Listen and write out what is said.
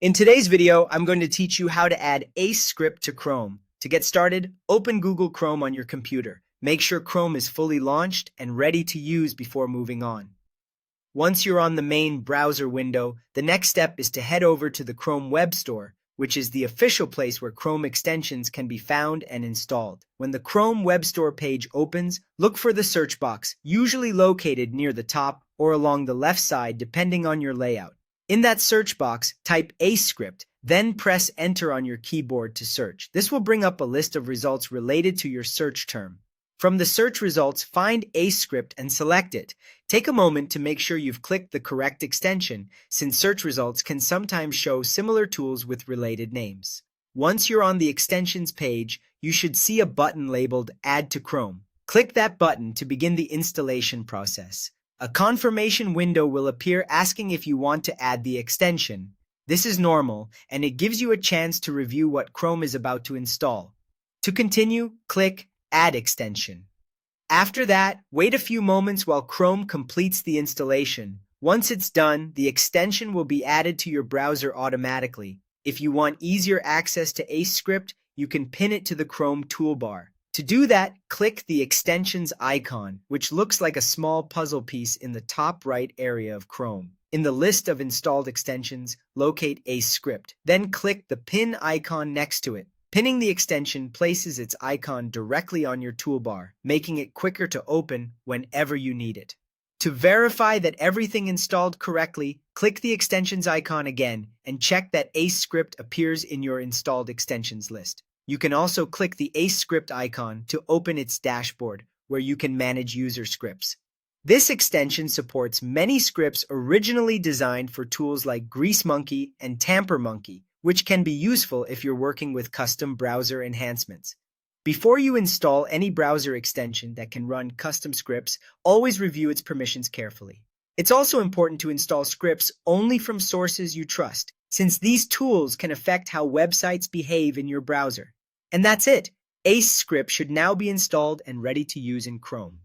In today's video, I'm going to teach you how to add Ace Script to Chrome. To get started, open Google Chrome on your computer. Make sure Chrome is fully launched and ready to use before moving on. Once you're on the main browser window, the next step is to head over to the Chrome Web Store, which is the official place where Chrome extensions can be found and installed. When the Chrome Web Store page opens, look for the search box, usually located near the top or along the left side depending on your layout. In that search box, type Ace Script, then press Enter on your keyboard to search. This will bring up a list of results related to your search term. From the search results, find Ace Script and select it. Take a moment to make sure you've clicked the correct extension, since search results can sometimes show similar tools with related names. Once you're on the extensions page, you should see a button labeled Add to Chrome. Click that button to begin the installation process. A confirmation window will appear asking if you want to add the extension. This is normal, and it gives you a chance to review what Chrome is about to install. To continue, click Add Extension. After that, wait a few moments while Chrome completes the installation. Once it's done, the extension will be added to your browser automatically. If you want easier access to Ace Script, you can pin it to the Chrome toolbar. To do that, click the extensions icon, which looks like a small puzzle piece in the top right area of Chrome. In the list of installed extensions, locate Ace Script. Then click the pin icon next to it. Pinning the extension places its icon directly on your toolbar, making it quicker to open whenever you need it. To verify that everything installed correctly, click the extensions icon again and check that Ace Script appears in your installed extensions list. You can also click the Ace Script icon to open its dashboard, where you can manage user scripts. This extension supports many scripts originally designed for tools like GreaseMonkey and TamperMonkey, which can be useful if you're working with custom browser enhancements. Before you install any browser extension that can run custom scripts, always review its permissions carefully. It's also important to install scripts only from sources you trust, since these tools can affect how websites behave in your browser. And that's it. Ace Script should now be installed and ready to use in Chrome.